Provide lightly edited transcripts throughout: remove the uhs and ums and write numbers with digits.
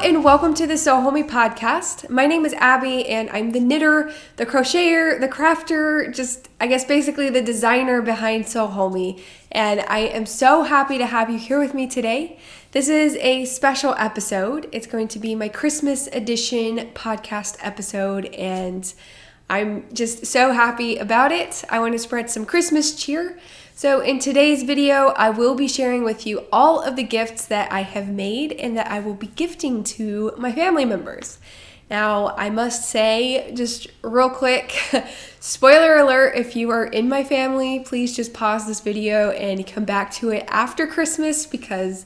and welcome to the Sew Homey Podcast. My name is Abby and I'm the knitter, the crocheter, the crafter, basically the designer behind Sew Homey. And I am so happy to have you here with me today. This is a special episode. It's going to be my Christmas edition podcast episode and I'm just so happy about it. I want to spread some Christmas cheer. So in today's video, I will be sharing with you all of the gifts that I have made and that I will be gifting to my family members. Now, I must say, just real quick, spoiler alert, if you are in my family, please just pause this video and come back to it after Christmas because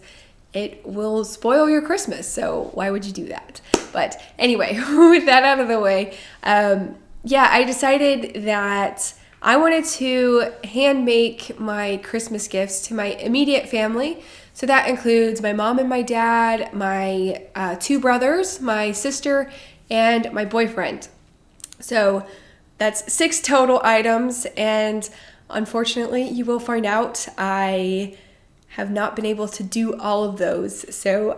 it will spoil your Christmas. So why would you do that? But anyway, with that out of the way, I decided that I wanted to hand make my Christmas gifts to my immediate family. So that includes my mom and my dad, my two brothers, my sister, and my boyfriend. So that's 6 total items. And unfortunately, you will find out I have not been able to do all of those. So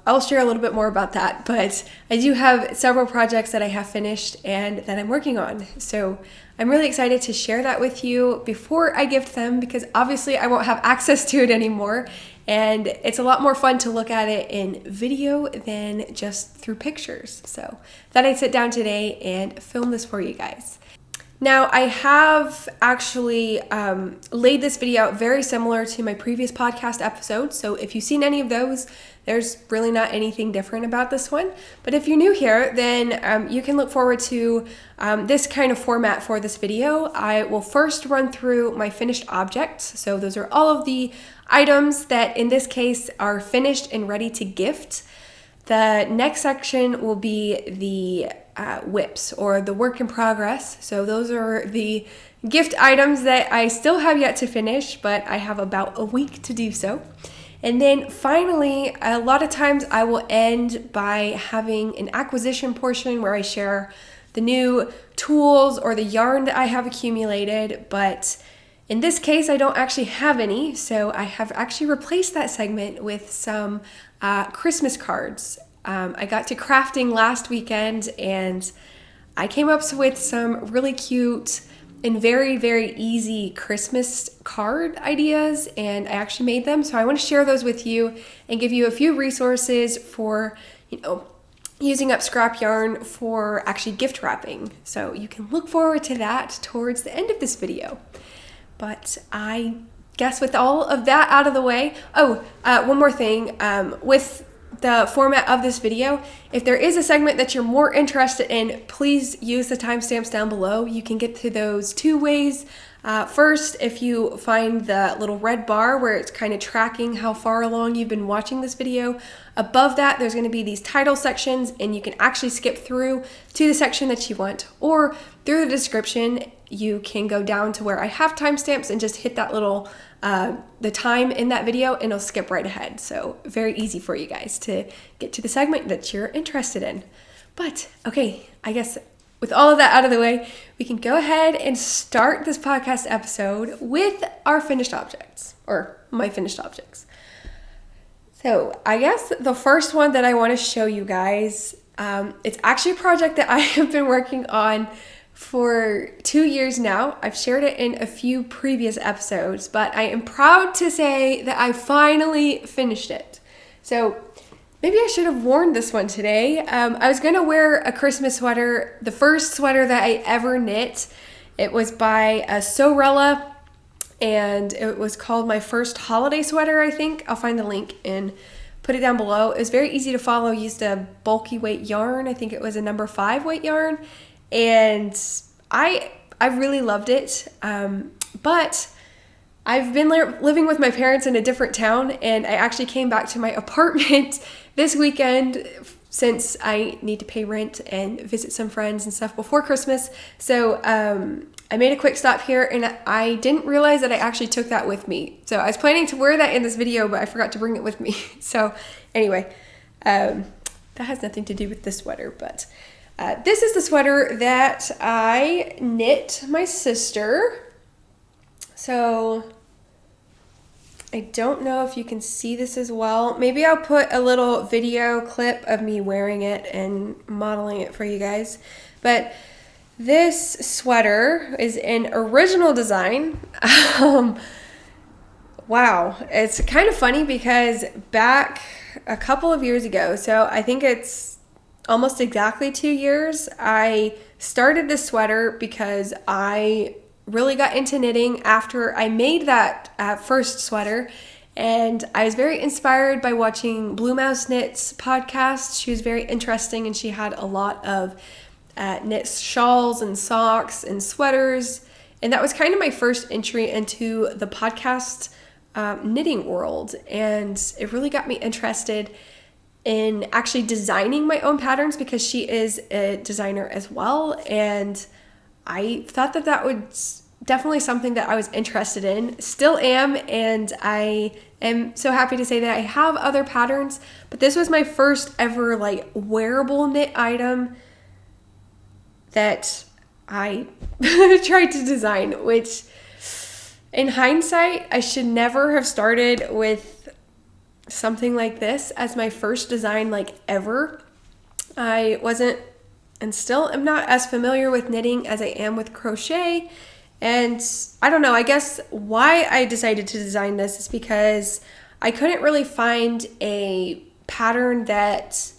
I'll share a little bit more about that. But I do have several projects that I have finished and that I'm working on. So I'm really excited to share that with you before I gift them because obviously I won't have access to it anymore. And it's a lot more fun to look at it in video than just through pictures. So thought I'd sit down today and film this for you guys. Now, I have actually laid this video out very similar to my previous podcast episode. So if you've seen any of those, there's really not anything different about this one. But if you're new here, then you can look forward to this kind of format for this video. I will first run through my finished objects. So those are all of the items that in this case are finished and ready to gift. The next section will be the whips or the work in progress. So those are the gift items that I still have yet to finish, but I have about a week to do so. And then finally, a lot of times I will end by having an acquisition portion where I share the new tools or the yarn that I have accumulated, but in this case, I don't actually have any, so I have actually replaced that segment with some Christmas cards. I got to crafting last weekend and I came up with some really cute and very, very easy Christmas card ideas and I actually made them. So I want to share those with you and give you a few resources for, using up scrap yarn for actually gift wrapping. So you can look forward to that towards the end of this video. But I guess with all of that out of the way, one more thing, with the format of this video, if there is a segment that you're more interested in, please use the timestamps down below. You can get to those 2 ways. First, if you find the little red bar where it's kind of tracking how far along you've been watching this video, above that there's going to be these title sections and you can actually skip through to the section that you want, or through the description you can go down to where I have timestamps and just hit that little the time in that video and it'll skip right ahead. So very easy for you guys to get to the segment that you're interested in. But okay, I guess with all of that out of the way, we can go ahead and start this podcast episode with our finished objects, or my finished objects. So I guess the first one that I want to show you guys, it's actually a project that I have been working on for 2 years now. I've shared it in a few previous episodes, but I am proud to say that I finally finished it. So maybe I should have worn this one today. I was going to wear a Christmas sweater, the first sweater that I ever knit. It was by Sewrella, and it was called my first holiday sweater, I think. I'll find the link and put it down below. It was very easy to follow. I used a bulky weight yarn. I think it was a number 5 weight yarn. And I really loved it. But I've been living with my parents in a different town, and I actually came back to my apartment this weekend since I need to pay rent and visit some friends and stuff before Christmas. So I made a quick stop here, and I didn't realize that I actually took that with me. So I was planning to wear that in this video, but I forgot to bring it with me. So anyway, that has nothing to do with this sweater, but this is the sweater that I knit my sister. So I don't know if you can see this as well. Maybe I'll put a little video clip of me wearing it and modeling it for you guys. But this sweater is an original design. Wow, it's kind of funny because back a couple of years ago, so I think it's almost exactly 2 years, I started this sweater because I really got into knitting after I made that first sweater. And I was very inspired by watching Blue Mouse Knits podcast. She was very interesting, and she had a lot of knit shawls and socks and sweaters. And that was kind of my first entry into the podcast knitting world. And it really got me interested in actually designing my own patterns because she is a designer as well. And I thought that was definitely something that I was interested in, still am, and I am so happy to say that I have other patterns, but this was my first ever like wearable knit item that I tried to design, which in hindsight, I should never have started with something like this as my first design like ever. I wasn't and still am not as familiar with knitting as I am with crochet. And I don't know, I guess why I decided to design this is because I couldn't really find a pattern that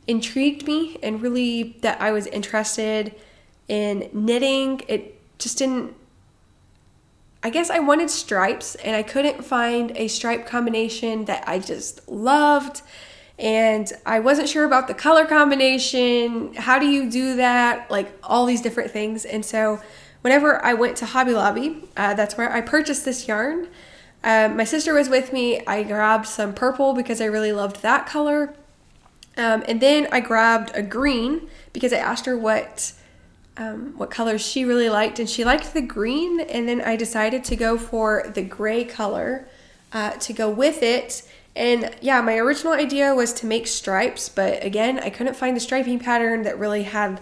intrigued me and really that I was interested in knitting. It just didn't, I guess I wanted stripes and I couldn't find a stripe combination that I just loved. And I wasn't sure about the color combination. How do you do that? Like all these different things. And so whenever I went to Hobby Lobby, that's where I purchased this yarn. My sister was with me. I grabbed some purple because I really loved that color. And then I grabbed a green because I asked her what colors she really liked, and she liked the green. And then I decided to go for the gray color to go with it. And yeah, my original idea was to make stripes, but again, I couldn't find the striping pattern that really had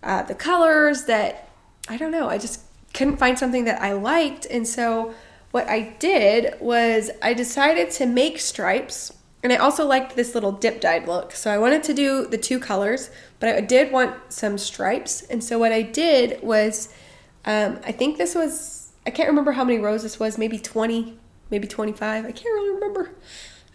the colors that, I don't know, I just couldn't find something that I liked. And so what I did was I decided to make stripes, and I also liked this little dip dyed look. So I wanted to do the two colors, but I did want some stripes. And so what I did was, I think this was, I can't remember how many rows this was, maybe 20, maybe 25. I can't really remember.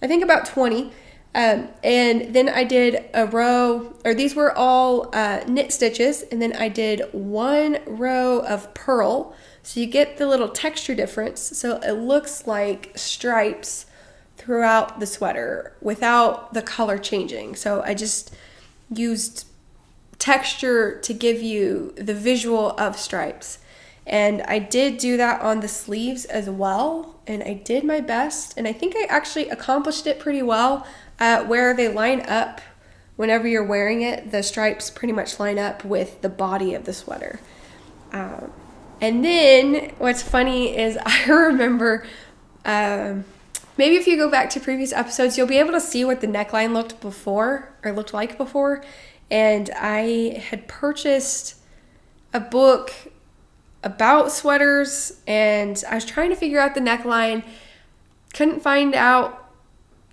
I think about 20. And then I did a row, or these were all knit stitches, and then I did one row of purl. So you get the little texture difference. So it looks like stripes throughout the sweater without the color changing. So I just used texture to give you the visual of stripes. And I did do that on the sleeves as well, and I did my best, and I think I actually accomplished it pretty well. Where they line up whenever you're wearing it, the stripes pretty much line up with the body of the sweater. And then what's funny is I remember, maybe if you go back to previous episodes, you'll be able to see what the neckline looked like before. And I had purchased a book about sweaters, and I was trying to figure out the neckline, couldn't find out.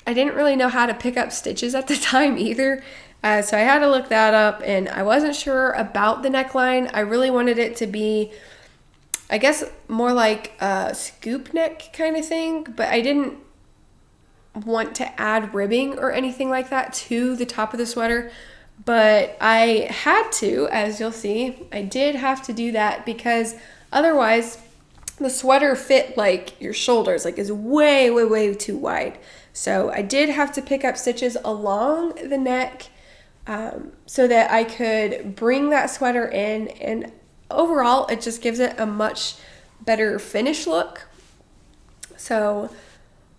I didn't really know how to pick up stitches at the time either, so I had to look that up, and I wasn't sure about the neckline. I really wanted it to be, I guess, more like a scoop neck kind of thing, but I didn't want to add ribbing or anything like that to the top of the sweater. But I had to, as you'll see, I did have to do that because otherwise the sweater fit like your shoulders, like is way, way, way too wide. So I did have to pick up stitches along the neck so that I could bring that sweater in, and overall it just gives it a much better finish look. So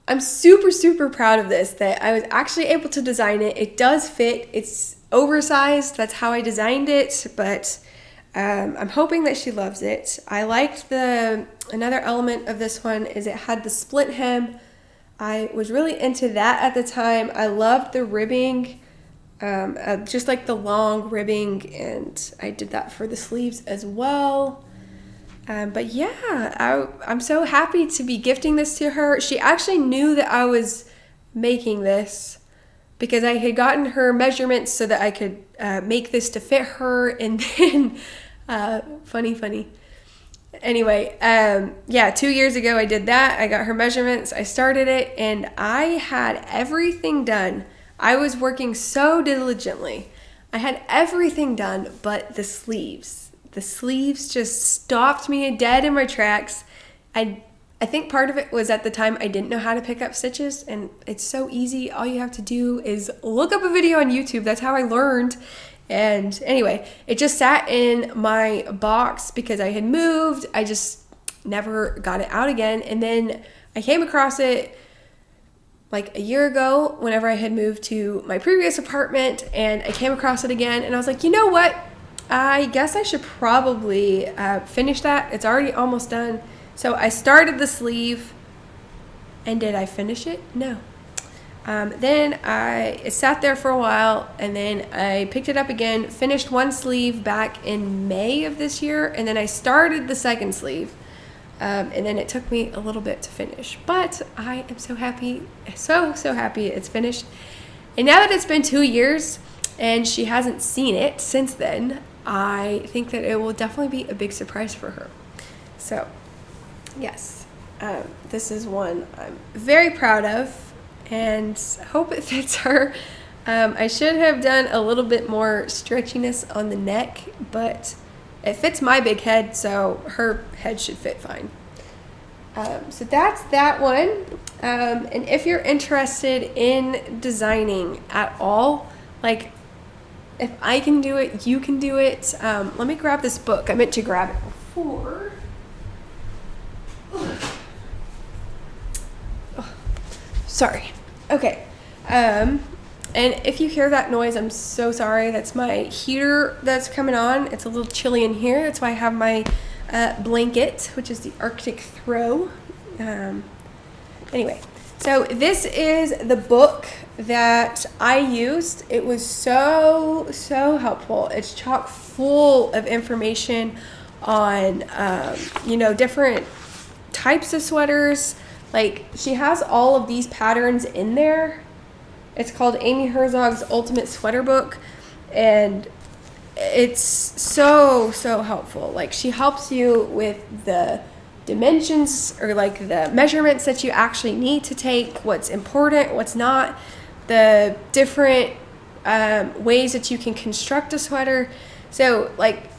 I'm super, super proud of this, that I was actually able to design it. It does fit. It's oversized. That's how I designed it, but I'm hoping that she loves it. I liked another element of this one is it had the split hem. I was really into that at the time. I loved the ribbing, just like the long ribbing, and I did that for the sleeves as well. But yeah, I'm so happy to be gifting this to her. She actually knew that I was making this because I had gotten her measurements so that I could make this to fit her. And then, funny. Anyway, 2 years ago I did that. I got her measurements, I started it, and I had everything done. I was working so diligently. I had everything done but the sleeves. The sleeves just stopped me dead in my tracks. I think part of it was at the time I didn't know how to pick up stitches, and it's so easy. All you have to do is look up a video on YouTube. That's how I learned. And anyway, it just sat in my box because I had moved. I just never got it out again. And then I came across it like a year ago whenever I had moved to my previous apartment, and I came across it again, and I was like, you know what? I guess I should probably finish that. It's already almost done. So I started the sleeve, and did I finish it? No. Then it sat there for a while, and then I picked it up again, finished one sleeve back in May of this year, and then I started the second sleeve, and then it took me a little bit to finish. But I am so happy, so happy it's finished. And now that it's been 2 years, and she hasn't seen it since then, I think that it will definitely be a big surprise for her. So, yes, this is one I'm very proud of, and hope it fits her. I should have done a little bit more stretchiness on the neck, but it fits my big head, so her head should fit fine. So that's that one. And if you're interested in designing at all, like if I can do it, you can do it. Let me grab this book. I meant to grab it before. Sorry. Okay. And if you hear that noise, I'm so sorry. That's my heater that's coming on. It's a little chilly in here. That's why I have my blanket, which is the Arctic Throw. Anyway, so this is the book that I used. It was so helpful. It's chock full of information on, different types of sweaters. Like, she has all of these patterns in there. It's called Amy Herzog's Ultimate Sweater Book, and it's so helpful. Like, she helps you with the dimensions, or like the measurements that you actually need to take, what's important, what's not, the different ways that you can construct a sweater. So, like,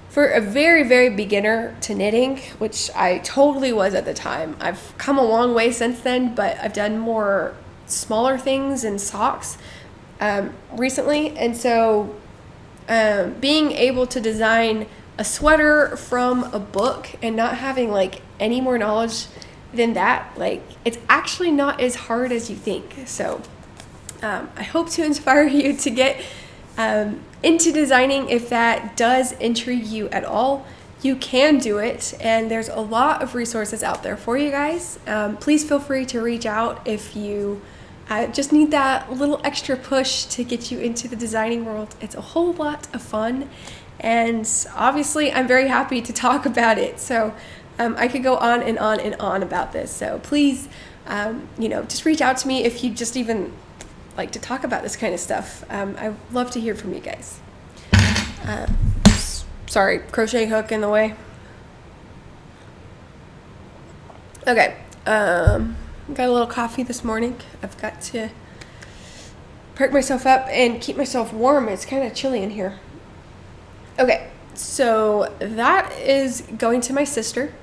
for a very beginner to knitting, which I totally was at the time, I've come a long way since then, but I've done more smaller things and socks recently. And so being able to design a sweater from a book and not having like any more knowledge than that, like, it's actually not as hard as you think. So I hope to inspire you to get into designing. If that does intrigue you at all, you can do it, and there's a lot of resources out there for you guys. Please feel free to reach out if you just need that little extra push to get you into the designing world. It's a whole lot of fun, and obviously I'm very happy to talk about it. So I could go on and on and on about this. So please, just reach out to me if you just even like to talk about this kind of stuff. I love to hear from you guys. Sorry, crochet hook in the way. Okay, got a little coffee this morning. I've got to perk myself up and keep myself warm. It's kind of chilly in here. Okay, so that is going to my sister.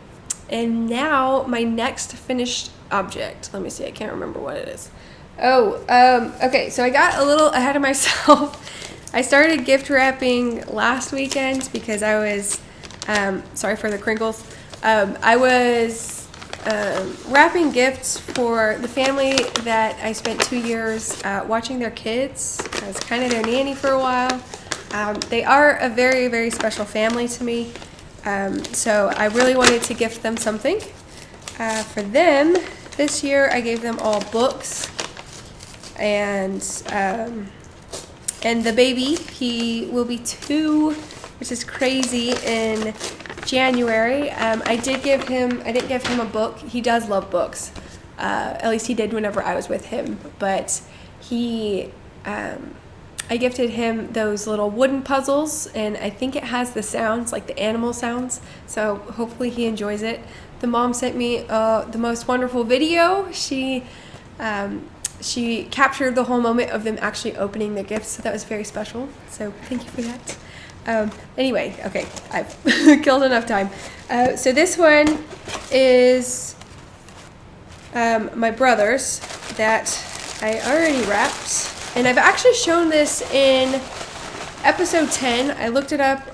And now my next finished object. Let me see, I can't remember what it is. Okay, so I got a little ahead of myself. I started gift wrapping last weekend because I was, sorry for the crinkles. I was wrapping gifts for the family that I spent 2 years watching their kids. I was kind of their nanny for a while. They are a very special family to me. So I really wanted to gift them something. For them, this year I gave them all books. And the baby, he will be 2, which is crazy, in January. I didn't give him a book. He does love books. At least he did whenever I was with him. But I gifted him those little wooden puzzles, and I think it has the sounds, like the animal sounds. So hopefully he enjoys it. The mom sent me the most wonderful video. She captured the whole moment of them actually opening the gifts, so that was very special. So thank you for that. Anyway, okay, I've killed enough time. So this one is my brother's that I already wrapped. And I've actually shown this in episode 10. I looked it up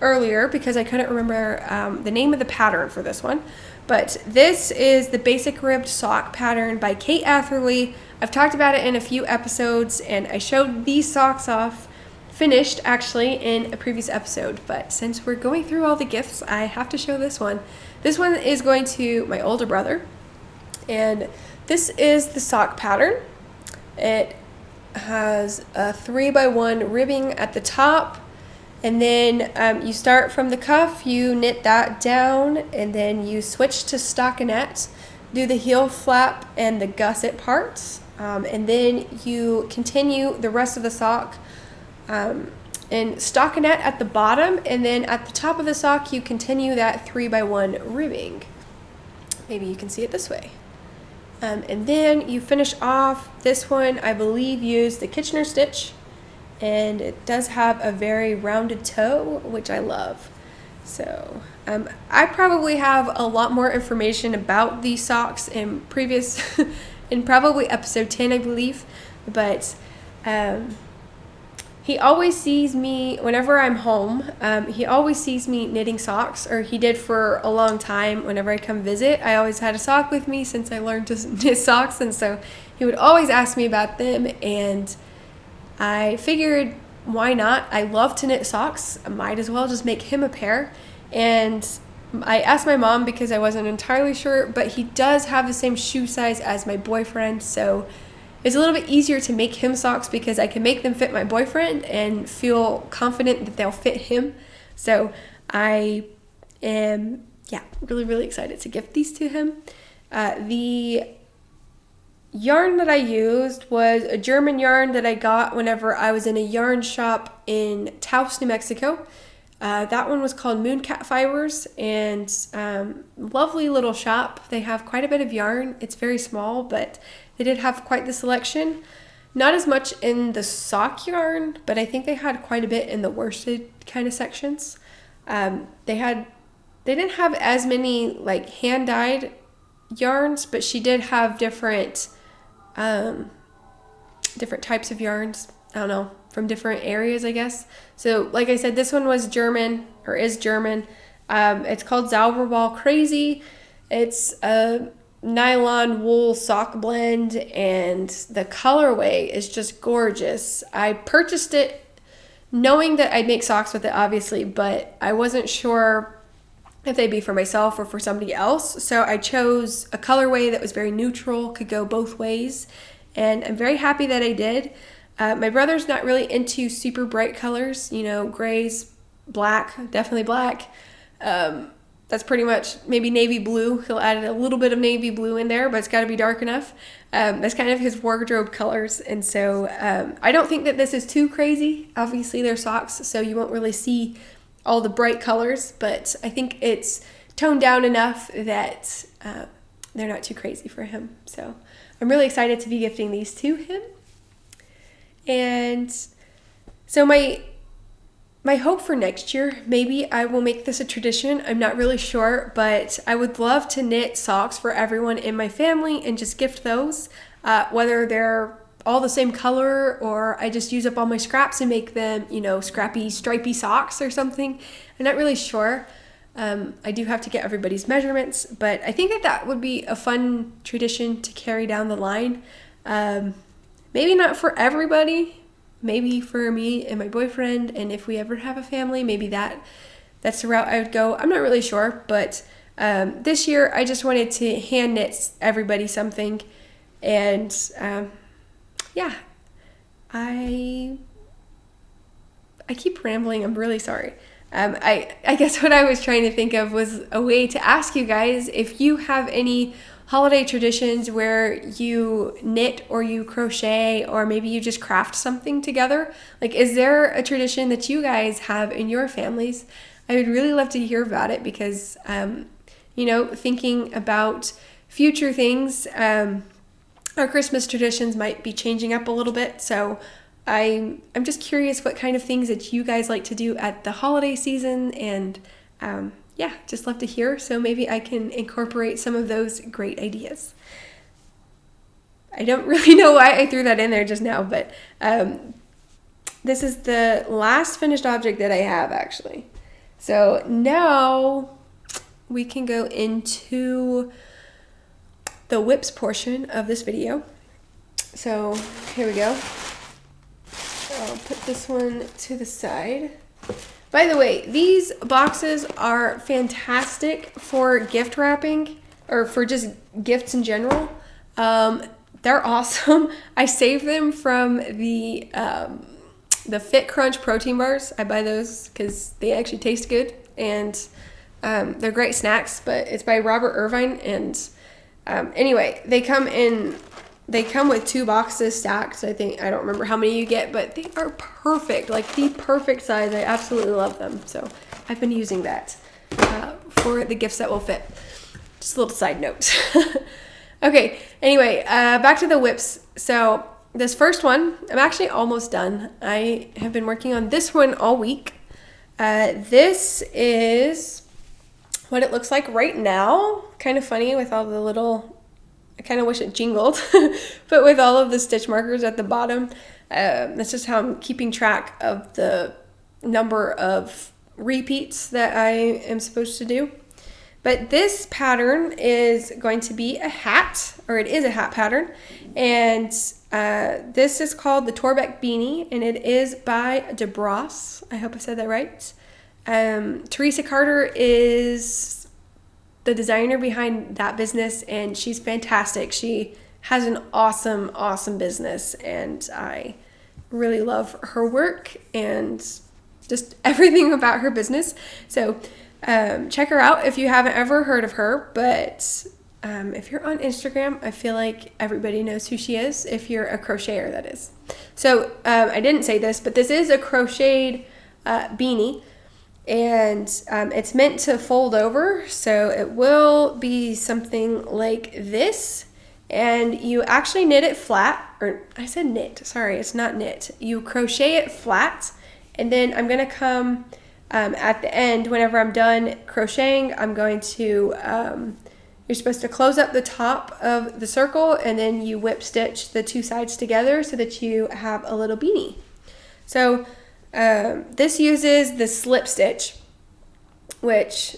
earlier because I couldn't remember the name of the pattern for this one. But this is the Basic Ribbed Sock pattern by Kate Atherley. I've talked about it in a few episodes, and I showed these socks off finished actually in a previous episode. But since we're going through all the gifts, I have to show this one. This one is going to my older brother, and this is the sock pattern. It has a 3x1 ribbing at the top, and then you start from the cuff, you knit that down, and then you switch to stockinette, do the heel flap and the gusset parts, and then you continue the rest of the sock in stockinette at the bottom, and then at the top of the sock you continue that 3x1 ribbing. Maybe you can see it this way. And then you finish off this one, I believe, used the Kitchener stitch, and it does have a very rounded toe, which I love. So I probably have a lot more information about these socks in previous, in probably episode 10, I believe, but he always sees me, whenever I'm home, he always sees me knitting socks, or he did for a long time. Whenever I come visit, I always had a sock with me since I learned to knit socks, and so he would always ask me about them, and I figured, why not? I love to knit socks. I might as well just make him a pair. And I asked my mom because I wasn't entirely sure, but he does have the same shoe size as my boyfriend, so it's a little bit easier to make him socks because I can make them fit my boyfriend and feel confident that they'll fit him. So I am, really, really excited to gift these to him. The yarn that I used was a German yarn that I got whenever I was in a yarn shop in Taos, New Mexico. That one was called Mooncat Fibers, and lovely little shop. They have quite a bit of yarn. It's very small, but they did have quite the selection. Not as much in the sock yarn, but I think they had quite a bit in the worsted kind of sections. They didn't have as many like hand-dyed yarns, but she did have different types of yarns. I don't know, from different areas, I guess. So like I said, this one was German, or is German. It's called Zauberball Crazy. It's a nylon wool sock blend, and the colorway is just gorgeous. I purchased it knowing that I'd make socks with it, obviously, but I wasn't sure if they'd be for myself or for somebody else. So I chose a colorway that was very neutral, could go both ways, and I'm very happy that I did. My brother's not really into super bright colors, grays, black, definitely black. That's pretty much maybe navy blue. He'll add a little bit of navy blue in there, but it's got to be dark enough. That's kind of his wardrobe colors. And so I don't think that this is too crazy. Obviously, they're socks, so you won't really see all the bright colors, but I think it's toned down enough that they're not too crazy for him. So I'm really excited to be gifting these to him. And so my hope for next year, maybe I will make this a tradition. I'm not really sure, but I would love to knit socks for everyone in my family and just gift those, whether they're all the same color or I just use up all my scraps and make them, scrappy, stripy socks or something. I'm not really sure. I do have to get everybody's measurements, but I think that would be a fun tradition to carry down the line. Maybe not for everybody. Maybe for me and my boyfriend, and if we ever have a family, maybe that's the route I would go. I'm not really sure, but this year I just wanted to hand knit everybody something, and I keep rambling. I'm really sorry. I guess what I was trying to think of was a way to ask you guys if you have any holiday traditions where you knit or you crochet or maybe you just craft something together. Like, is there a tradition that you guys have in your families? I would really love to hear about it because, thinking about future things, our Christmas traditions might be changing up a little bit. So I'm just curious what kind of things that you guys like to do at the holiday season, and just love to hear. So maybe I can incorporate some of those great ideas. I don't really know why I threw that in there just now, but this is the last finished object that I have, actually. So now we can go into the whips portion of this video. So here we go. I'll put this one to the side. By the way, these boxes are fantastic for gift wrapping or for just gifts in general. They're awesome. I save them from the Fit Crunch protein bars. I buy those because they actually taste good, and they're great snacks. But it's by Robert Irvine, and anyway, they come with 2 boxes stacked. I don't remember how many you get, but they are perfect, like the perfect size. I absolutely love them. So I've been using that for the gifts that will fit. Just a little side note. Okay, anyway, back to the whips. So this first one, I'm actually almost done. I have been working on this one all week. This is what it looks like right now. Kind of funny with all the little, I kind of wish it jingled, but with all of the stitch markers at the bottom. That's just how I'm keeping track of the number of repeats that I am supposed to do. But this pattern is going to be a hat, or it is a hat pattern, and this is called the Torbeck Beanie, and it is by DeBross. I hope I said that right. Teresa Carter is the designer behind that business, and she's fantastic. She has an awesome, awesome business, and I really love her work and just everything about her business. So check her out if you haven't ever heard of her, but if you're on Instagram, I feel like everybody knows who she is, if you're a crocheter, that is. So I didn't say this, but this is a crocheted beanie, and it's meant to fold over, so it will be something like this, and you actually knit it flat, or I said knit, sorry, it's not knit. You crochet it flat, and then I'm going to come at the end, whenever I'm done crocheting, I'm going to, you're supposed to close up the top of the circle, and then you whip stitch the 2 sides together so that you have a little beanie. So this uses the slip stitch, which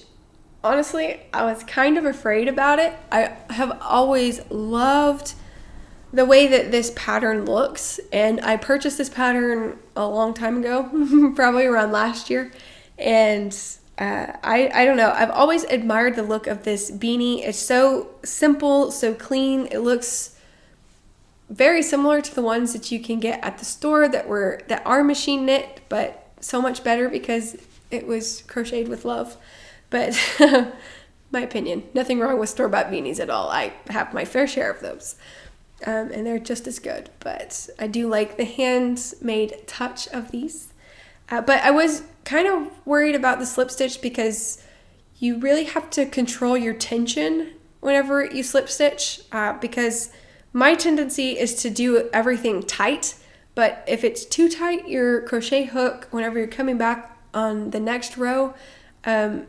honestly, I was kind of afraid about it. I have always loved the way that this pattern looks, and I purchased this pattern a long time ago, probably around last year. And I don't know, I've always admired the look of this beanie. It's so simple, so clean. It looks very similar to the ones that you can get at the store that are machine knit, but so much better because it was crocheted with love. But my opinion, nothing wrong with store-bought beanies at all. I have my fair share of those, and they're just as good. But I do like the handmade touch of these. But I was kind of worried about the slip stitch because you really have to control your tension whenever you slip stitch, because my tendency is to do everything tight, but if it's too tight, your crochet hook, whenever you're coming back on the next row,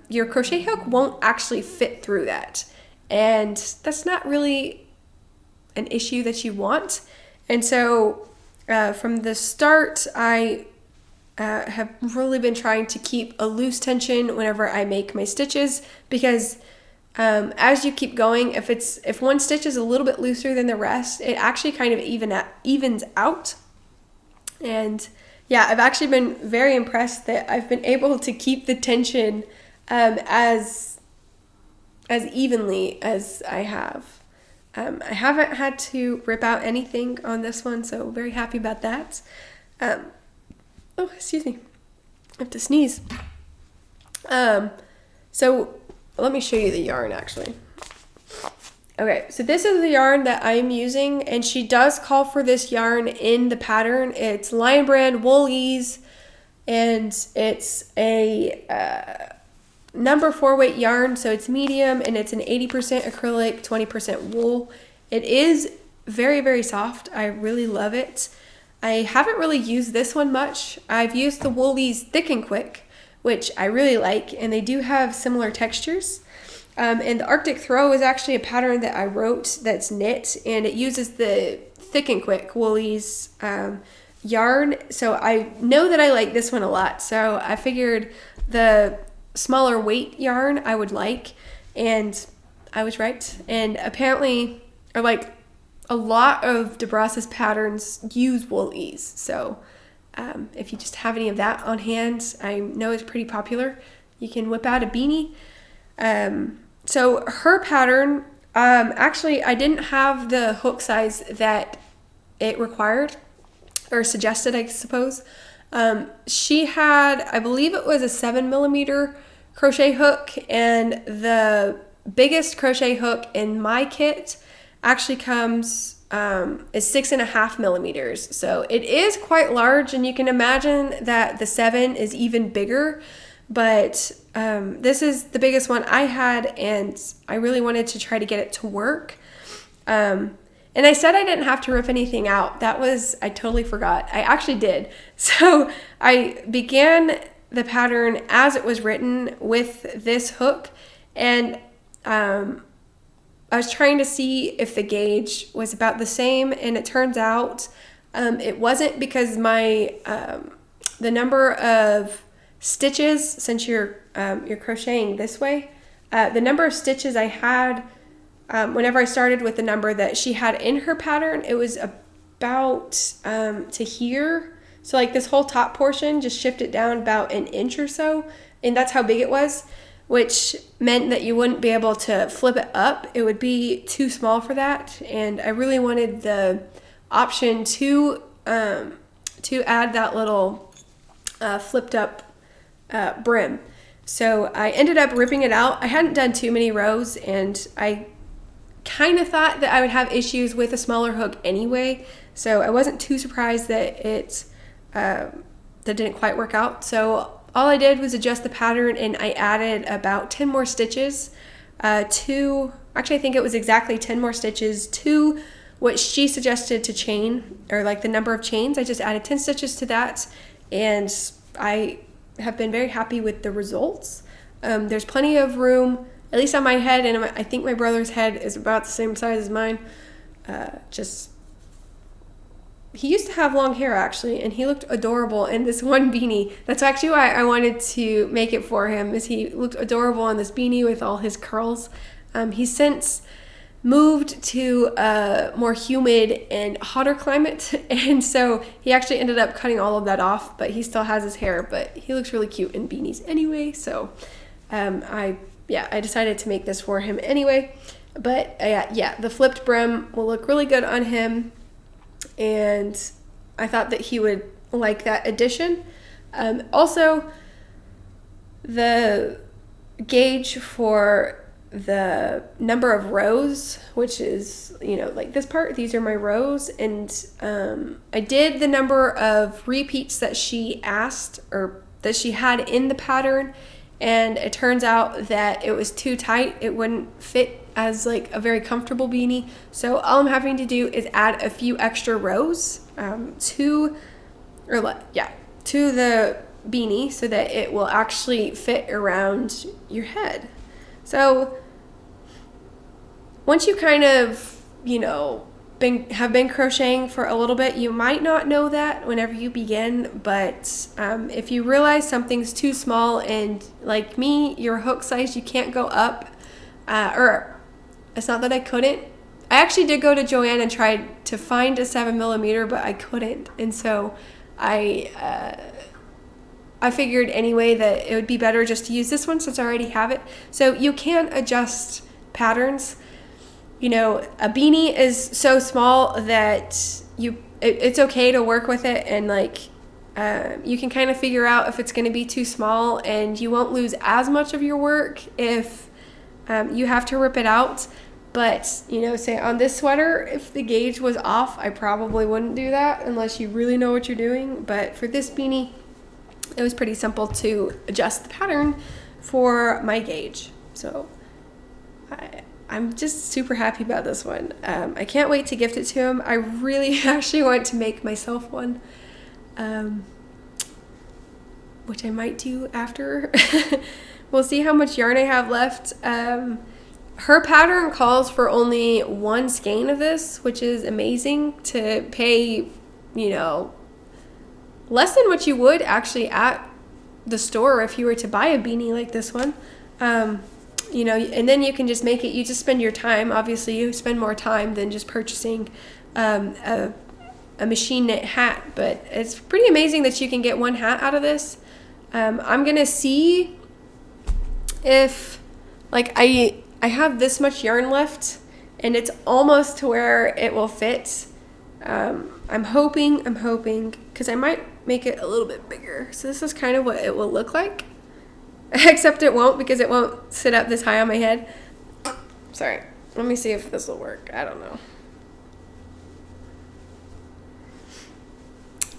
your crochet hook won't actually fit through that, and that's not really an issue that you want. And so from the start, I have really been trying to keep a loose tension whenever I make my stitches, because as you keep going, if one stitch is a little bit looser than the rest, it actually kind of evens out. And yeah, I've actually been very impressed that I've been able to keep the tension as evenly as I have. I haven't had to rip out anything on this one, so very happy about that. Oh, excuse me. I have to sneeze. So let me show you the yarn actually. Okay, so this is the yarn that I'm using, and she does call for this yarn in the pattern. It's Lion Brand Woolies, and it's a number 4 weight yarn, so it's medium, and it's an 80% acrylic, 20% wool. It is very, very soft. I really love it. I haven't really used this one much. I've used the Woolies Thick and Quick, which I really like, and they do have similar textures. And the Arctic Throw is actually a pattern that I wrote that's knit, and it uses the Thick and Quick Woolies yarn. So I know that I like this one a lot. So I figured the smaller weight yarn I would like, and I was right. And apparently, or like a lot of DeBras's patterns use Woolies. So if you just have any of that on hand, I know it's pretty popular. You can whip out a beanie. So her pattern, actually I didn't have the hook size that it required or suggested, I suppose. She had, I believe it was a 7mm crochet hook, and the biggest crochet hook in my kit actually comes, is 6.5mm. So it is quite large, and you can imagine that the 7 is even bigger. But this is the biggest one I had, and I really wanted to try to get it to work. And I said I didn't have to rip anything out. I totally forgot. I actually did. So I began the pattern as it was written with this hook, and I was trying to see if the gauge was about the same, and it turns out it wasn't, because my the number of stitches, since you're crocheting this way, the number of stitches I had whenever I started with the number that she had in her pattern, it was about to here. So like this whole top portion, just shifted down about an inch or so, and that's how big it was, which meant that you wouldn't be able to flip it up. It would be too small for that, and I really wanted the option to add that little flipped up brim. So I ended up ripping it out. I hadn't done too many rows, and I kind of thought that I would have issues with a smaller hook anyway, so I wasn't too surprised that that didn't quite work out. So all I did was adjust the pattern, and I added about 10 more stitches actually I think it was exactly 10 more stitches to what she suggested to chain, or like the number of chains. I just added 10 stitches to that, and I have been very happy with the results. There's plenty of room, at least on my head, and I think my brother's head is about the same size as mine. He used to have long hair actually, and he looked adorable in this one beanie. That's actually why I wanted to make it for him, is he looked adorable in this beanie with all his curls. He's since moved to a more humid and hotter climate, and so he actually ended up cutting all of that off, but he still has his hair, but he looks really cute in beanies anyway. So I decided to make this for him anyway. But the flipped brim will look really good on him, and I thought that he would like that addition. Also, the gauge for the number of rows, which is, like this part, these are my rows, and I did the number of repeats that she asked, or that she had in the pattern, and it turns out that it was too tight. It wouldn't fit as like a very comfortable beanie, so all I'm having to do is add a few extra rows to the beanie, so that it will actually fit around your head. So once you kind of, have been crocheting for a little bit, you might not know that whenever you begin, but if you realize something's too small, and like me, your hook size, you can't go up, or it's not that I couldn't. I actually did go to Joann and tried to find a 7mm, but I couldn't, and so I figured anyway that it would be better just to use this one since I already have it. So you can adjust patterns. A beanie is so small that it's okay to work with it and like You can kind of figure out if it's going to be too small, and you won't lose as much of your work if you have to rip it out. But, say on this sweater, if the gauge was off, I probably wouldn't do that unless you really know what you're doing. But for this beanie, it was pretty simple to adjust the pattern for my gauge. So I'm just super happy about this one. I can't wait to gift it to him. I really actually want to make myself one, which I might do after. We'll see how much yarn I have left. Her pattern calls for only one skein of this, which is amazing to pay, less than what you would actually at the store if you were to buy a beanie like this one. And then you can just make it, you just spend your time. Obviously, you spend more time than just purchasing a machine knit hat, but it's pretty amazing that you can get one hat out of this. I'm going to see if, I have this much yarn left, and it's almost to where it will fit. I'm hoping, because I might make it a little bit bigger. So this is kind of what it will look like, except it won't, because it won't sit up this high on my head. Sorry, let me see if this will work. I don't know.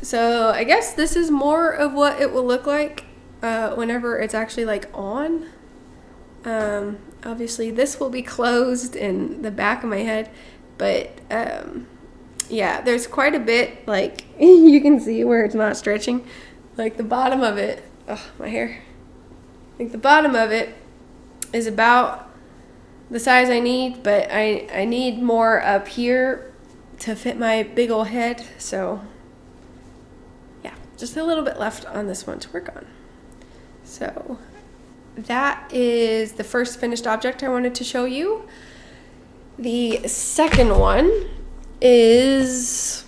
So I guess this is more of what it will look like whenever it's actually on. Obviously this will be closed in the back of my head, but yeah, there's quite a bit, you can see where it's not stretching, the bottom of it, my hair, the bottom of it is about the size I need, but I need more up here to fit my big old head. So yeah, just a little bit left on this one to work on. So that is the first finished object I wanted to show you. The second one is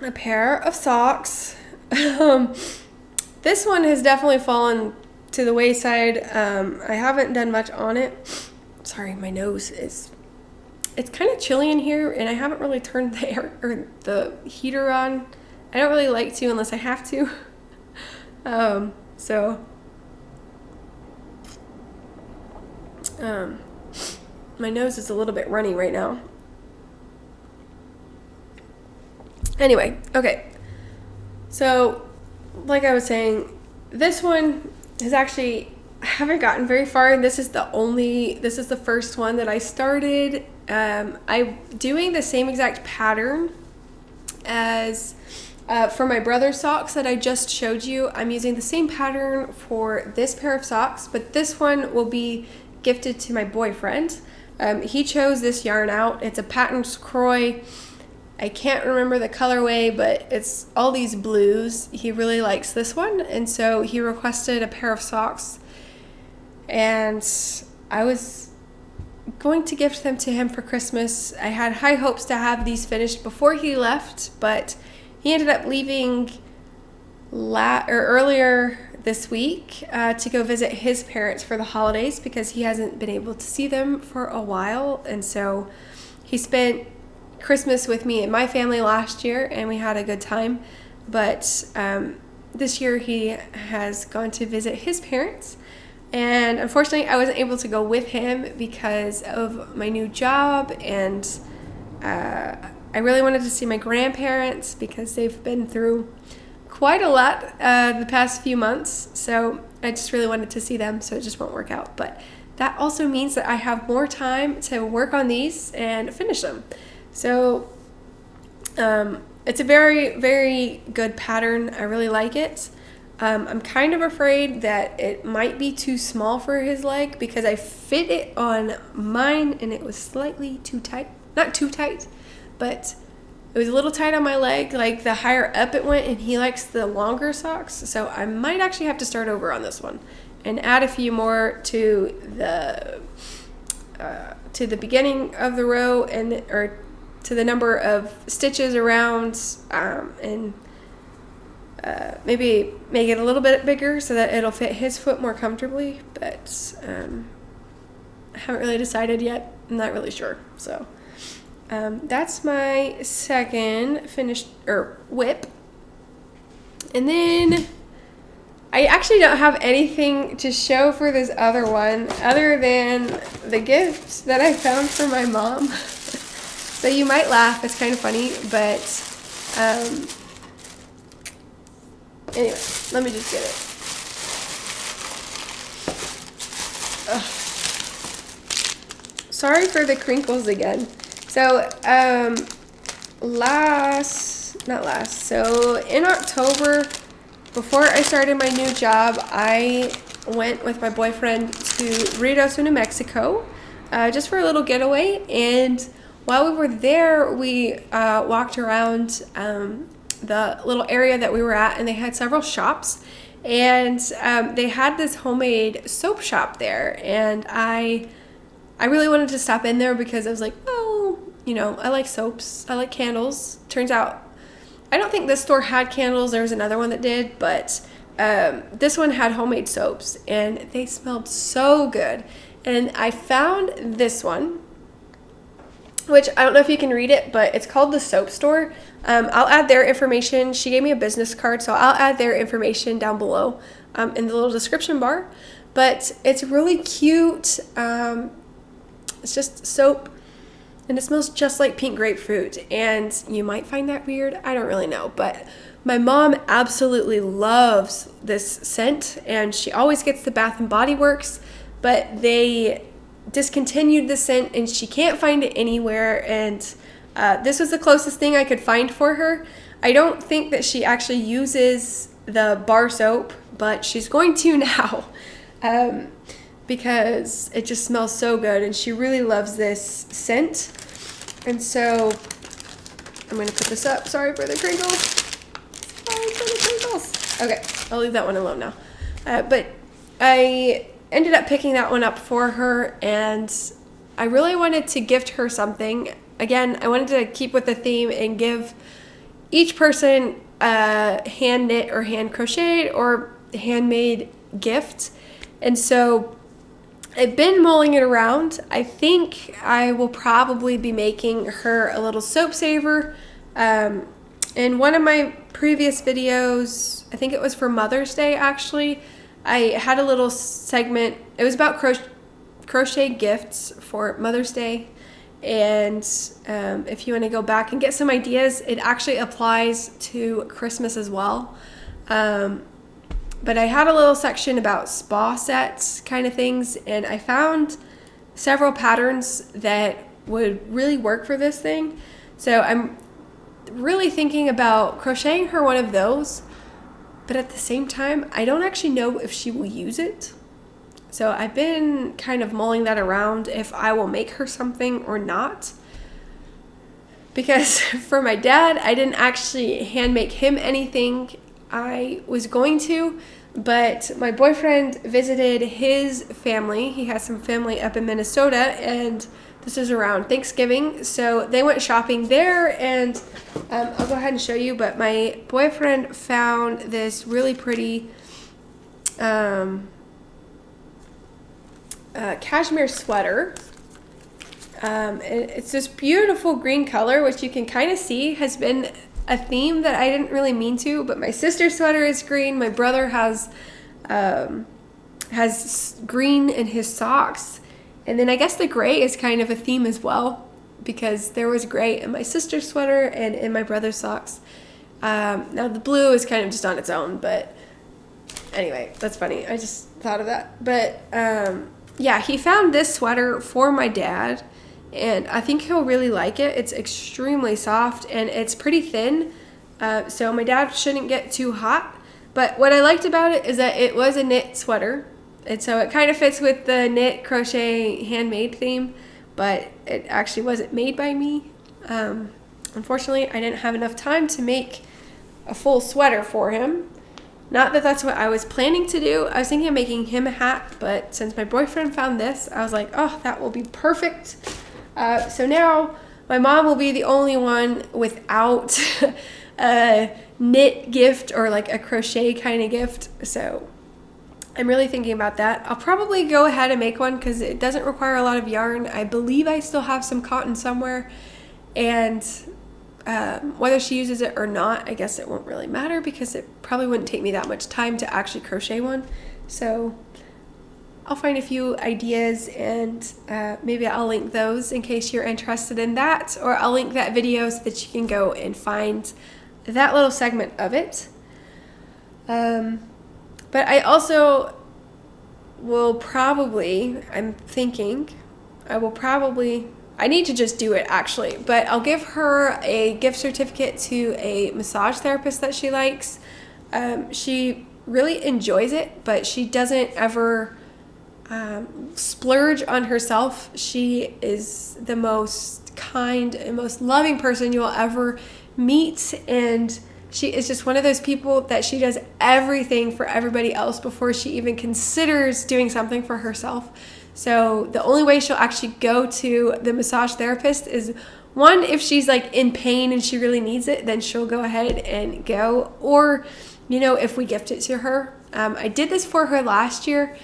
a pair of socks. This one has definitely fallen to the wayside. I haven't done much on it. Sorry, my nose is, it's kind of chilly in here, and I haven't really turned the air or the heater on. I don't really like to unless I have to. My nose is a little bit runny right now. Anyway, okay. So, like I was saying, this one is actually, I haven't gotten very far. This is the first one that I started. I'm doing the same exact pattern as for my brother's socks that I just showed you. I'm using the same pattern for this pair of socks, but this one will be gifted to my boyfriend. He chose this yarn out. It's a patent Crochet. I can't remember the colorway, but it's all these blues. He really likes this one, and so he requested a pair of socks, and I was going to gift them to him for Christmas. I had high hopes to have these finished before he left, but he ended up leaving earlier this week to go visit his parents for the holidays because he hasn't been able to see them for a while. And so he spent Christmas with me and my family last year, and we had a good time. But this year he has gone to visit his parents, and unfortunately I wasn't able to go with him because of my new job, and I really wanted to see my grandparents because they've been through quite a lot the past few months, so I just really wanted to see them, so it just won't work out. But that also means that I have more time to work on these and finish them. So it's a very, very good pattern. I really like it. I'm kind of afraid that it might be too small for his leg because I fit it on mine and it was slightly too tight. Not too tight, but it was a little tight on my leg, like the higher up it went, and he likes the longer socks. So I might actually have to start over on this one and add a few more to the beginning of the row or to the number of stitches around, and maybe make it a little bit bigger so that it'll fit his foot more comfortably. But I haven't really decided yet. I'm not really sure. So that's my second finished whip. And then I actually don't have anything to show for this other one other than the gift that I found for my mom. So you might laugh, it's kind of funny, but anyway, let me just get it. Ugh. Sorry for the crinkles again. So so in October, before I started my new job, I went with my boyfriend to Ruidoso, New Mexico, just for a little getaway. And while we were there, we walked around the little area that we were at, and they had several shops. And they had this homemade soap shop there. And I really wanted to stop in there because I was like, oh, you know, I like soaps. I like candles. Turns out, I don't think this store had candles. There was another one that did, but this one had homemade soaps, and they smelled so good. And I found this one, which I don't know if you can read it, but it's called The Soap Store. I'll add their information. She gave me a business card, so I'll add their information down below in the little description bar. But it's really cute. It's just soap, and it smells just like pink grapefruit. And you might find that weird. I don't really know, but my mom absolutely loves this scent, and she always gets the Bath and Body Works, but they discontinued the scent, and she can't find it anywhere. And this was the closest thing I could find for her. I don't think that she actually uses the bar soap, but she's going to now. Because it just smells so good, and she really loves this scent. And so I'm going to put this up. Sorry for the crinkles. Sorry for the crinkles. Okay, I'll leave that one alone now. But I ended up picking that one up for her, and I really wanted to gift her something. Again, I wanted to keep with the theme and give each person a hand knit or hand crocheted or handmade gift. And so I've been mulling it around. I think I will probably be making her a little soap saver. In one of my previous videos, I think it was for Mother's Day actually, I had a little segment. It was about crochet gifts for Mother's Day. And if you want to go back and get some ideas, it actually applies to Christmas as well. But I had a little section about spa sets kind of things, and I found several patterns that would really work for this thing. So I'm really thinking about crocheting her one of those, but at the same time, I don't actually know if she will use it. So I've been kind of mulling that around if I will make her something or not. Because for my dad, I didn't actually hand make him anything. I was going to, but my boyfriend visited his family. He has some family up in Minnesota, and this is around Thanksgiving. So they went shopping there, and I'll go ahead and show you, but my boyfriend found this really pretty cashmere sweater. It's this beautiful green color, which you can kind of see has been a theme that I didn't really mean to, but my sister's sweater is green. My brother has green in his socks, and then I guess the gray is kind of a theme as well, because there was gray in my sister's sweater and in my brother's socks. Now the blue is kind of just on its own, but anyway, that's funny. I just thought of that. But yeah, he found this sweater for my dad, and I think he'll really like it. It's extremely soft, and it's pretty thin, so my dad shouldn't get too hot. But what I liked about it is that it was a knit sweater, and so it kind of fits with the knit, crochet, handmade theme, but it actually wasn't made by me. Unfortunately, I didn't have enough time to make a full sweater for him. Not that that's what I was planning to do. I was thinking of making him a hat, but since my boyfriend found this, I was like, oh, that will be perfect. So now my mom will be the only one without a knit gift or like a crochet kind of gift. So I'm really thinking about that. I'll probably go ahead and make one because it doesn't require a lot of yarn. I believe I still have some cotton somewhere, and Whether she uses it or not, I guess it won't really matter because it probably wouldn't take me that much time to actually crochet one. So I'll find a few ideas and maybe I'll link those in case you're interested in that, or I'll link that video so that you can go and find that little segment of it. But I also will probably, I need to just do it actually, but I'll give her a gift certificate to a massage therapist that she likes. She really enjoys it, but she doesn't ever splurge on herself. She is the most kind and most loving person you'll ever meet, and she is just one of those people that she does everything for everybody else before she even considers doing something for herself. So the only way she'll actually go to the massage therapist is, one, if she's like in pain and she really needs it, then she'll go ahead and go. Or, if we gift it to her. I did this for her last year.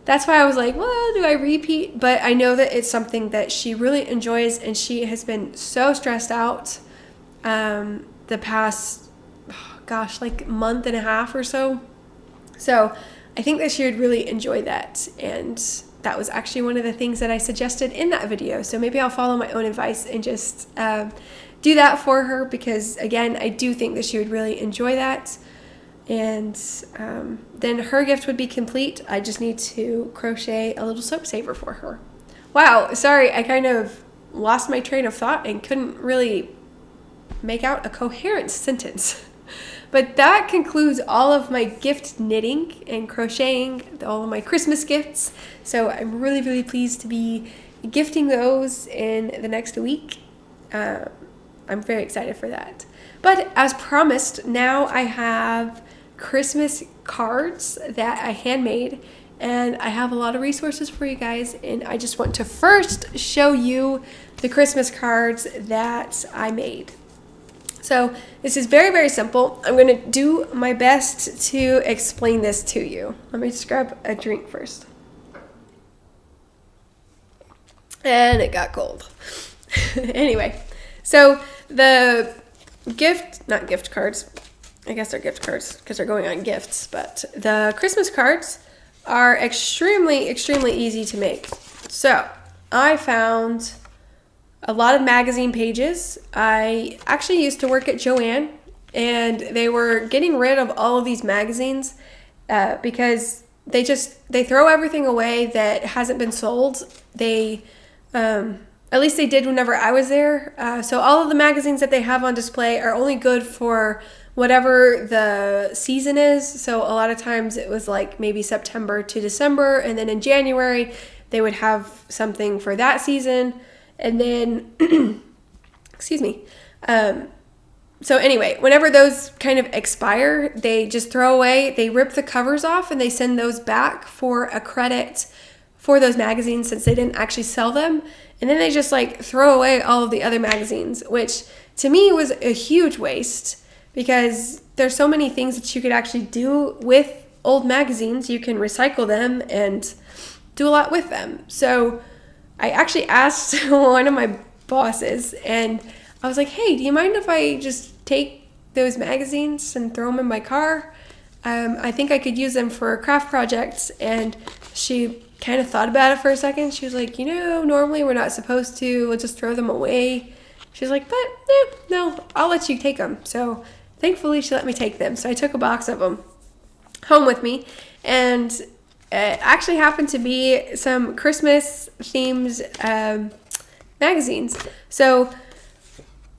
That's why I was like, well, do I repeat? But I know that it's something that she really enjoys, and she has been so stressed out the past, like month and a half or so. So I think that she would really enjoy that. And that was actually one of the things that I suggested in that video. So maybe I'll follow my own advice and just do that for her, because again, I do think that she would really enjoy that. And then her gift would be complete. I just need to crochet a little soap saver for her. Wow, sorry, I kind of lost my train of thought and couldn't really make out a coherent sentence. But that concludes all of my gift knitting and crocheting, all of my Christmas gifts. So I'm really, really pleased to be gifting those in the next week. I'm very excited for that. But as promised, now I have Christmas cards that I handmade, and I have a lot of resources for you guys, and I just want to first show you the Christmas cards that I made. So this is very, very simple. I'm going to do my best to explain this to you. Let me just grab a drink first. And it got cold. Anyway, so the not gift cards, I guess they're gift cards because they're going on gifts, but the Christmas cards are extremely, extremely easy to make. So I found a lot of magazine pages. I actually used to work at Joann, and they were getting rid of all of these magazines because they throw everything away that hasn't been sold. They, at least they did whenever I was there. So all of the magazines that they have on display are only good for whatever the season is. So a lot of times it was like maybe September to December, and then in January they would have something for that season. And then, excuse me. So anyway, whenever those kind of expire, they just throw away, they rip the covers off, and they send those back for a credit for those magazines since they didn't actually sell them. And then they just like throw away all of the other magazines, which to me was a huge waste, because there's so many things that you could actually do with old magazines. You can recycle them and do a lot with them. So I actually asked one of my bosses, and I was like, hey, do you mind if I just take those magazines and throw them in my car? I think I could use them for craft projects. And she kind of thought about it for a second. She was like, normally we're not supposed to. We'll just throw them away. She's like, but no, I'll let you take them. So thankfully she let me take them. So I took a box of them home with me, and it actually happened to be some Christmas themed magazines. So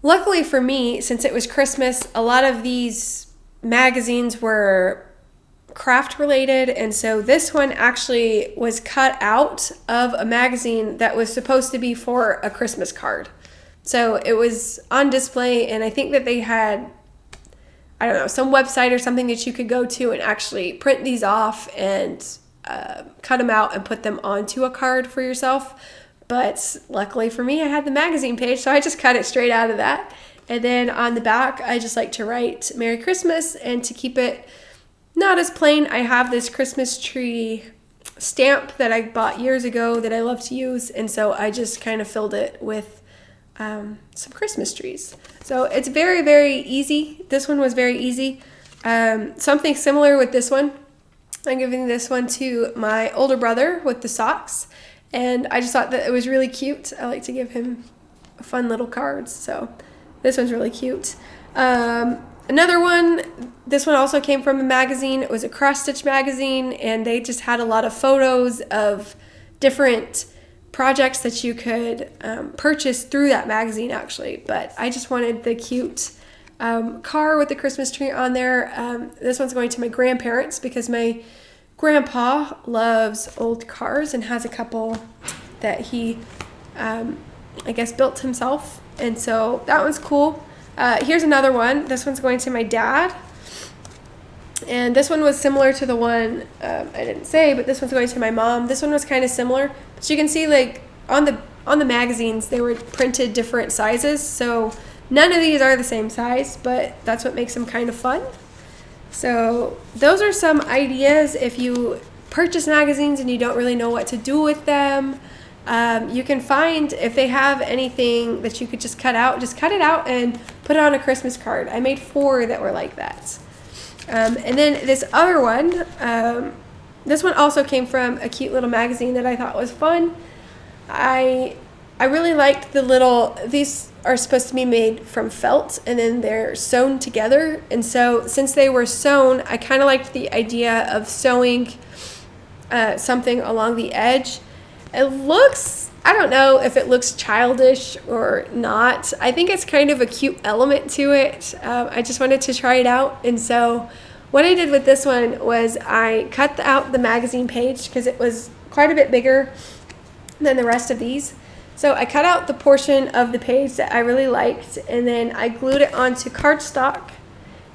luckily for me, since it was Christmas, a lot of these magazines were craft related, and so this one actually was cut out of a magazine that was supposed to be for a Christmas card. So it was on display, and I think that they had, I don't know, some website or something that you could go to and actually print these off and cut them out and put them onto a card for yourself. But luckily for me, I had the magazine page, so I just cut it straight out of that. And then on the back, I just like to write Merry Christmas, and to keep it not as plain, I have this Christmas tree stamp that I bought years ago that I love to use, and so I just kind of filled it with some Christmas trees. So it's very, very easy. This one was very easy. Something similar with this one. I'm giving this one to my older brother with the socks. And I just thought that it was really cute. I like to give him fun little cards. So this one's really cute. Another one, this one also came from a magazine. It was a cross stitch magazine, and they just had a lot of photos of different projects that you could purchase through that magazine, actually. But I just wanted the cute car with the Christmas tree on there. This one's going to my grandparents because my grandpa loves old cars and has a couple that he, I guess, built himself. And so that one's cool. Here's another one. This one's going to my dad. And this one was similar to the one I didn't say, but this one's going to my mom. This one was kind of similar. But you can see, like, on the magazines, they were printed different sizes. So none of these are the same size, but that's what makes them kind of fun. So those are some ideas if you purchase magazines and you don't really know what to do with them. You can find, if they have anything that you could just cut it out and put it on a Christmas card. I made 4 that were like that. And then this other one, this one also came from a cute little magazine that I thought was fun. I really liked these are supposed to be made from felt, and then they're sewn together. And so since they were sewn, I kind of liked the idea of sewing something along the edge. It looks, I don't know if it looks childish or not. I think it's kind of a cute element to it. I just wanted to try it out. And so what I did with this one was I cut out the magazine page because it was quite a bit bigger than the rest of these. So I cut out the portion of the page that I really liked, and then I glued it onto cardstock.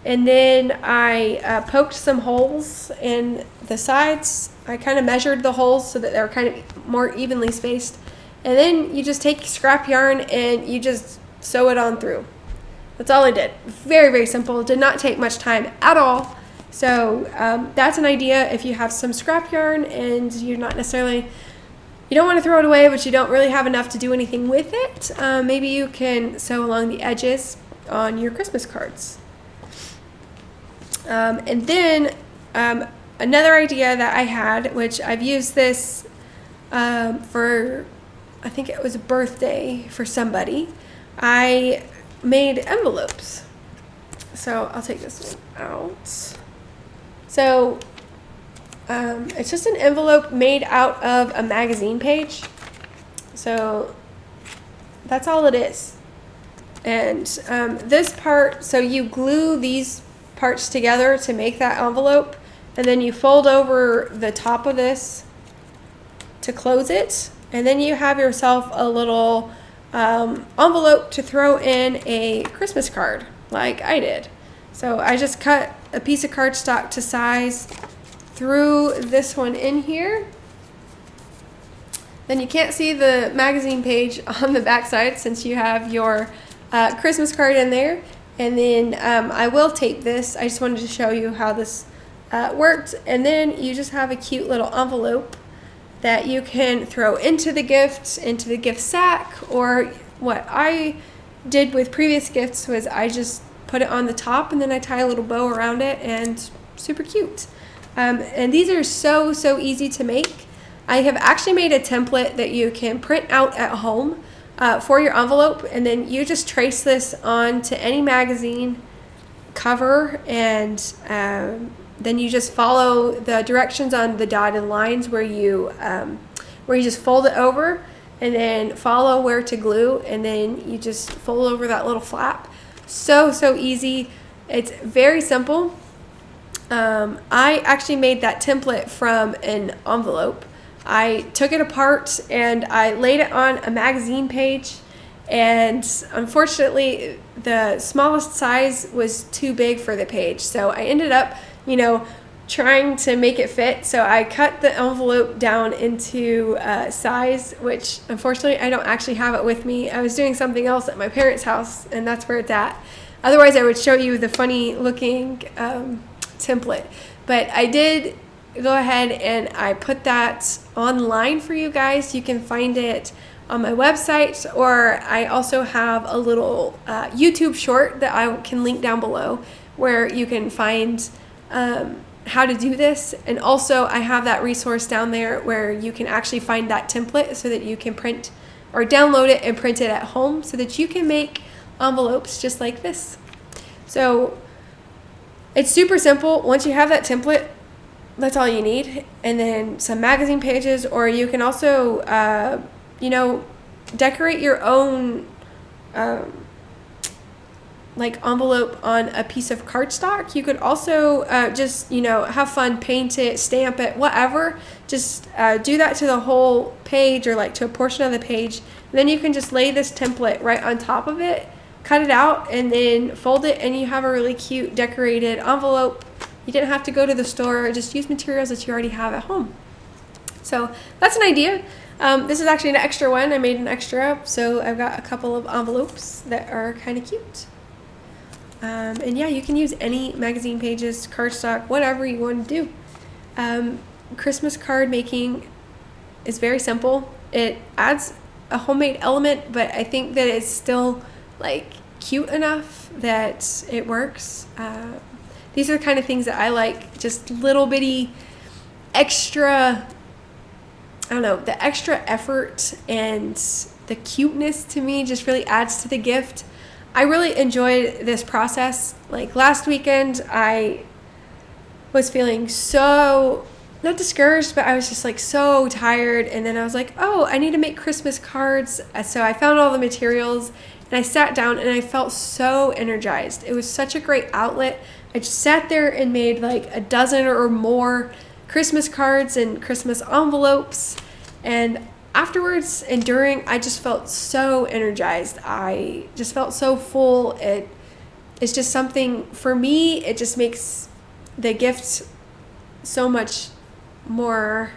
And then I poked some holes in the sides. I kind of measured the holes so that they were kind of more evenly spaced. And then you just take scrap yarn and you just sew it on through. That's all I did. Very, very simple. Did not take much time at all. So that's an idea if you have some scrap yarn and you're not necessarily, you don't want to throw it away, but you don't really have enough to do anything with it. Maybe you can sew along the edges on your Christmas cards. And then another idea that I had, which I've used this for, I think it was a birthday for somebody, I made envelopes. So I'll take this one out. So it's just an envelope made out of a magazine page. So that's all it is. And this part, so you glue these parts together to make that envelope, and then you fold over the top of this to close it, and then you have yourself a little envelope to throw in a Christmas card like I did. So I just cut a piece of cardstock to size, threw this one in here. Then you can't see the magazine page on the back side since you have your Christmas card in there. And then I will tape this. I just wanted to show you how this worked. And then you just have a cute little envelope that you can throw into the gift sack. Or what I did with previous gifts was I just put it on the top and then I tie a little bow around it, and super cute. And these are so easy to make. I have actually made a template that you can print out at home for your envelope, and then you just trace this onto any magazine cover, and then you just follow the directions on the dotted lines where you just fold it over, and then follow where to glue, and then you just fold over that little flap. So easy. It's very simple. I actually made that template from an envelope. I took it apart and I laid it on a magazine page, and unfortunately the smallest size was too big for the page, so I ended up trying to make it fit. So I cut the envelope down into size, which unfortunately I don't actually have it with me. I was doing something else at my parents' house, and that's where it's at. Otherwise I would show you the funny looking template, but I did go ahead and I put that online for you guys. You can find it on my website, or I also have a little YouTube short that I can link down below where you can find how to do this. And also I have that resource down there where you can actually find that template so that you can print or download it and print it at home so that you can make envelopes just like this. So it's super simple. Once you have that template, that's all you need. And then some magazine pages, or you can also, decorate your own like envelope on a piece of cardstock. You could also just, have fun, paint it, stamp it, whatever. Just do that to the whole page or like to a portion of the page. And then you can just lay this template right on top of it, cut it out, and then fold it, and you have a really cute decorated envelope. You didn't have to go to the store, just use materials that you already have at home. So that's an idea. This is actually an extra one. I made an extra, so I've got a couple of envelopes that are kind of cute. And yeah, you can use any magazine pages, cardstock, whatever you want to do. Christmas card making is very simple. It adds a homemade element, but I think that it's still like cute enough that it works. These are the kind of things that I like, just little bitty extra, the extra effort and the cuteness to me just really adds to the gift. I really enjoyed this process. Like last weekend, I was feeling so, not discouraged, but I was just like so tired. And then I was like, oh, I need to make Christmas cards. So I found all the materials and I sat down and I felt so energized. It was such a great outlet. I just sat there and made like a dozen or more Christmas cards and Christmas envelopes. And afterwards and during, I just felt so energized. I just felt so full. It's just something, for me, it just makes the gift so much more,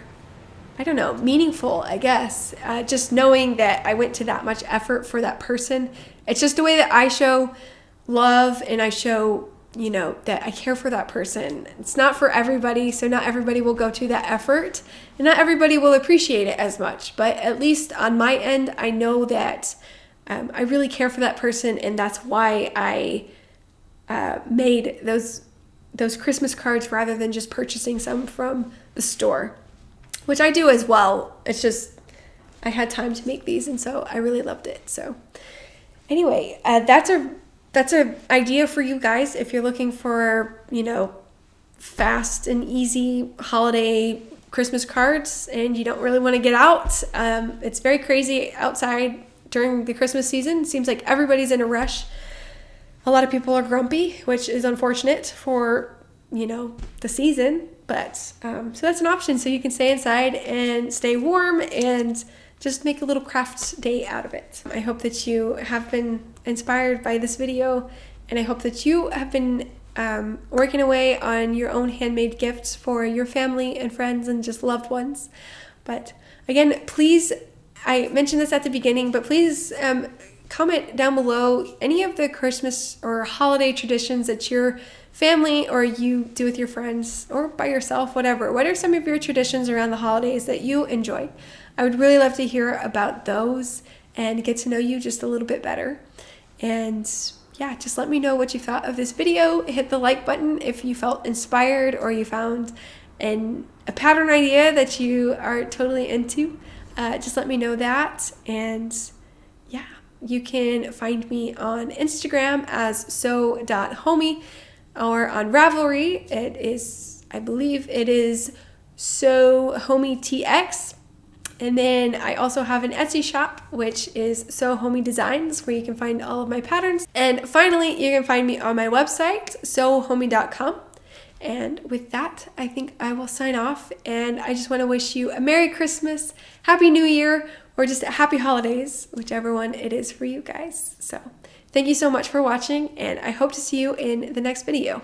meaningful, I guess. Just knowing that I went to that much effort for that person. It's just a way that I show love, and I show, that I care for that person. It's not for everybody, so not everybody will go to that effort, and not everybody will appreciate it as much. But at least on my end, I know that I really care for that person, and that's why I made those Christmas cards rather than just purchasing some from the store, which I do as well. It's just I had time to make these, and so I really loved it. So anyway, that's an idea for you guys if you're looking for, fast and easy holiday Christmas cards and you don't really want to get out. It's very crazy outside during the Christmas season. It seems like everybody's in a rush. A lot of people are grumpy, which is unfortunate for, the season. But so that's an option. So you can stay inside and stay warm and just make a little craft day out of it. I hope that you have been inspired by this video, and I hope that you have been working away on your own handmade gifts for your family and friends and just loved ones. But again, please, I mentioned this at the beginning, but please comment down below any of the Christmas or holiday traditions that your family or you do with your friends or by yourself, whatever. What are some of your traditions around the holidays that you enjoy? I would really love to hear about those and get to know you just a little bit better. And yeah, just let me know what you thought of this video. Hit the like button if you felt inspired or you found a pattern idea that you are totally into. Just let me know that. And yeah, you can find me on Instagram as sew.homey, or on Ravelry. I believe it is Sew Homey TX. And then I also have an Etsy shop, which is Sew Homey Designs, where you can find all of my patterns. And finally, you can find me on my website, sewhomey.com. And with that, I think I will sign off. And I just want to wish you a Merry Christmas, Happy New Year, or just Happy Holidays, whichever one it is for you guys. So thank you so much for watching, and I hope to see you in the next video.